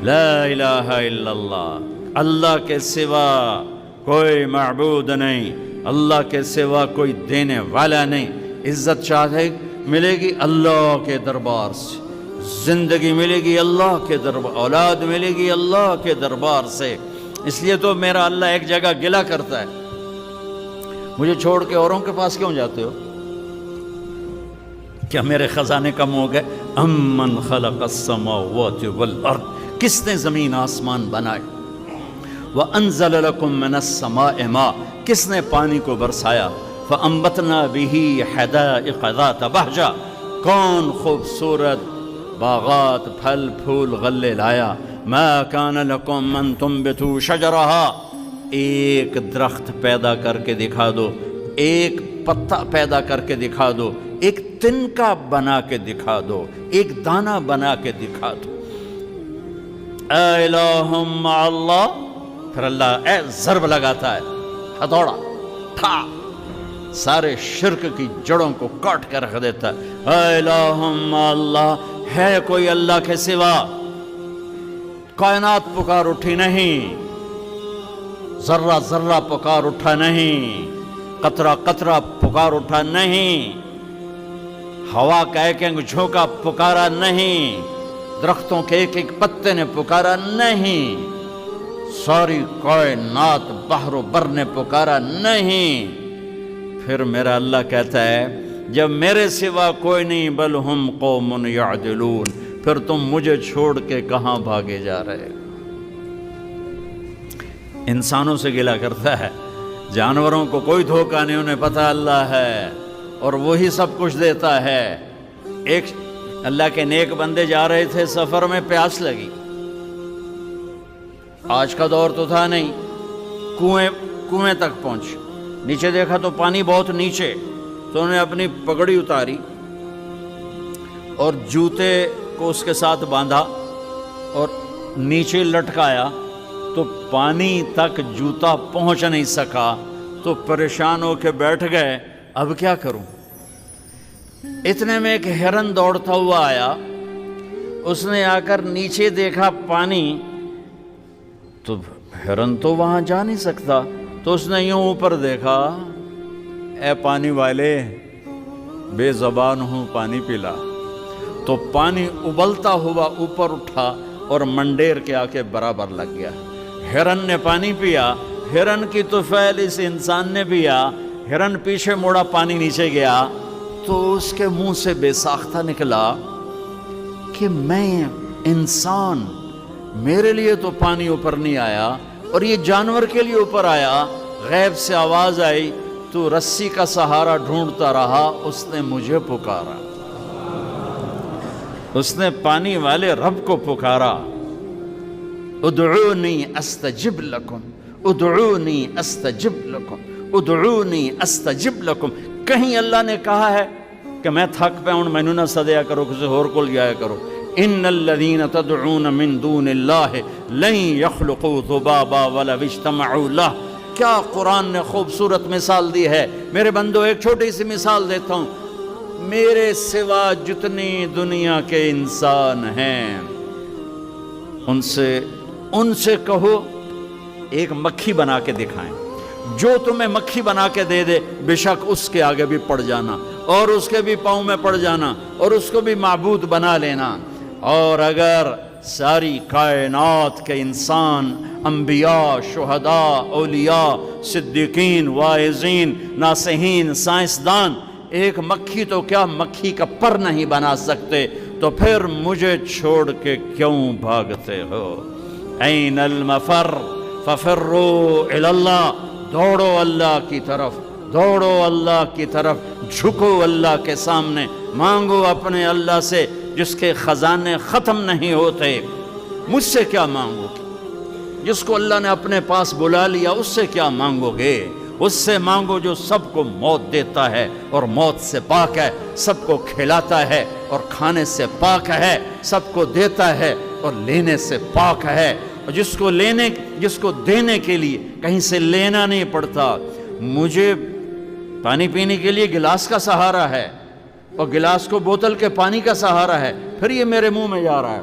لا الہ الا اللہ، اللہ کے سوا کوئی معبود نہیں، اللہ کے سوا کوئی دینے والا نہیں۔ عزت چاہے ملے گی اللہ کے دربار سے، زندگی ملے گی اللہ کے دربار، اولاد ملے گی اللہ کے دربار سے۔ اس لیے تو میرا اللہ ایک جگہ گلہ کرتا ہے، مجھے چھوڑ کے اوروں کے پاس کیوں جاتے ہو؟ کیا میرے خزانے کم ہو گئے؟ امن خلق السماوات والارض، کس نے زمین آسمان بنائے؟ وَأَنزَلَ لَكُم مِّنَ السَّمَاءِ مَاءً، کس نے پانی کو برسایا؟ فَأَنبَتْنَا بِهِ حَدَائِقَ ذَاتَ بَهْجَةٍ، کون خوبصورت باغات، پھل پھول، غلے لایا۔ مَا كَانَ لَكُمْ أَن تُنبِتُوا شَجَرَهَا، ایک درخت پیدا کر کے دکھا دو، ایک پتا پیدا کر کے دکھا دو، ایک تنکا بنا کے دکھا دو، ایک دانہ بنا کے دکھا دو۔ اے الہ مع اللہ، پھر اللہ اے ضرب لگاتا ہے، ہتھوڑا ٹھا، سارے شرک کی جڑوں کو کاٹ کر رکھ دیتا ہے۔ اے الہ مع اللہ، ہے کوئی اللہ کے سوا؟ کائنات پکار اٹھی نہیں، ذرہ ذرہ پکار اٹھا نہیں، قطرہ قطرہ پکار اٹھا نہیں، ہوا کا ایک ایک جھونکا پکارا نہیں، درختوں کے ایک ایک پتے نے پکارا نہیں، ساری کائنات بحر و بر نے پکارا نہیں۔ پھر میرا اللہ کہتا ہے جب میرے سوا کوئی نہیں، بل ہم قوم یعدلون، پھر تم مجھے چھوڑ کے کہاں بھاگے جا رہے؟ انسانوں سے گلہ کرتا ہے، جانوروں کو کوئی دھوکہ نہیں، انہیں پتہ اللہ ہے اور وہی سب کچھ دیتا ہے۔ ایک اللہ کے نیک بندے جا رہے تھے سفر میں، پیاس لگی، آج کا دور تو تھا نہیں، کنویں تک پہنچ، نیچے دیکھا تو پانی بہت نیچے، تو انہوں نے اپنی پگڑی اتاری اور جوتے کو اس کے ساتھ باندھا اور نیچے لٹکایا، تو پانی تک جوتا پہنچ نہیں سکا، تو پریشان ہو کے بیٹھ گئے، اب کیا کروں؟ اتنے میں ایک ہرن دوڑتا ہوا آیا، اس نے آ کر نیچے دیکھا پانی، تو ہرن تو وہاں جا نہیں سکتا، تو اس نے یوں اوپر دیکھا، اے پانی والے بے زبان ہوں، پانی پلا۔ تو پانی ابلتا ہوا اوپر اٹھا اور منڈیر کے آ کے برابر لگ گیا۔ ہرن نے پانی پیا، ہرن کی طفیل اس انسان نے پیا، ہرن پیچھے موڑا، پانی نیچے گیا، تو اس کے منہ سے بے ساختہ نکلا کہ میں انسان، میرے لیے تو پانی اوپر نہیں آیا اور یہ جانور کے لیے اوپر آیا۔ غیب سے آواز آئی، تو رسی کا سہارا ڈھونڈتا رہا، اس نے مجھے پکارا، اس نے پانی والے رب کو پکارا۔ ادعونی استجب لکم، ادعونی استجب لکم، ادعونی استجب لکم۔ کہیں اللہ نے کہا ہے کہ میں تھک پہ ہوں، مینو نہ سدیا کرو، کسی اور کول جایا کرو؟ ان الذین تدعون من دون اللہ لن یخلقوا ذبابا ولو اجتمعوا لہ۔ کیا قرآن نے خوبصورت مثال دی ہے۔ میرے بندو ایک چھوٹی سی مثال دیتا ہوں، میرے سوا جتنی دنیا کے انسان ہیں ان سے کہو ایک مکھی بنا کے دکھائیں، جو تمہیں مکھی بنا کے دے دے بے شک اس کے آگے بھی پڑ جانا اور اس کے بھی پاؤں میں پڑ جانا اور اس کو بھی معبود بنا لینا۔ اور اگر ساری کائنات کے انسان، انبیاء، شہداء، اولیاء، صدیقین، واعظین، ناصحین، سائنسدان ایک مکھی تو کیا مکھی کا پر نہیں بنا سکتے، تو پھر مجھے چھوڑ کے کیوں بھاگتے ہو؟ این المفر ففروا الی اللہ، دوڑو اللہ کی طرف، دوڑو اللہ کی طرف، جھکو اللہ کے سامنے، مانگو اپنے اللہ سے جس کے خزانے ختم نہیں ہوتے۔ مجھ سے کیا مانگو گے؟ جس کو اللہ نے اپنے پاس بلا لیا اس سے کیا مانگو گے؟ اس سے مانگو جو سب کو موت دیتا ہے اور موت سے پاک ہے، سب کو کھلاتا ہے اور کھانے سے پاک ہے، سب کو دیتا ہے اور لینے سے پاک ہے، اور جس کو دینے کے لیے کہیں سے لینا نہیں پڑتا۔ مجھے پانی پینے کے لیے گلاس کا سہارا ہے اور گلاس کو بوتل کے پانی کا سہارا ہے، پھر یہ میرے منہ میں جا رہا ہے۔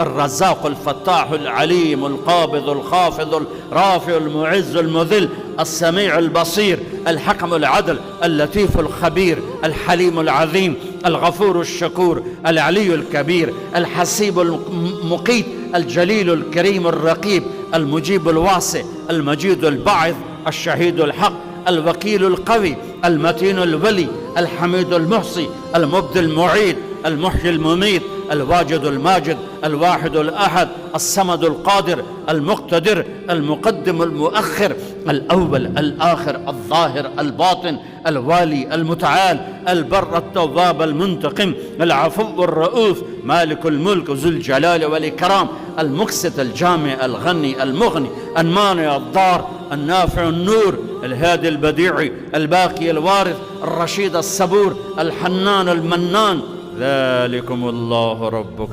الرزاق الفتاح العليم القابض الخافض الرافع المعز المذل السميع البصير الحكم العدل اللطيف الخبير الحليم العظيم الغفور الشكور العلي الكبير الحسيب المقيت الجليل الكريم الرقيب المجيب الواسع المجيد الباعث الشهيد الحق الوكيل القوي المتين الولي الحميد المحصي المبدي المعيد المحيي المميت الواجد الماجد الواحد الأحد الصمد القادر المقتدر المقدم المؤخر الأول الآخر الظاهر الباطن الوالي المتعال البر التواب المنتقم العفو الرؤوف مالك الملك ذو الجلال والإكرام المقسط الجامع الغني المغني المانع الضار النافع النور الهادي البديع الباقي الوارث الرشيد الصبور الحنان المنان ذلكم الله ربكم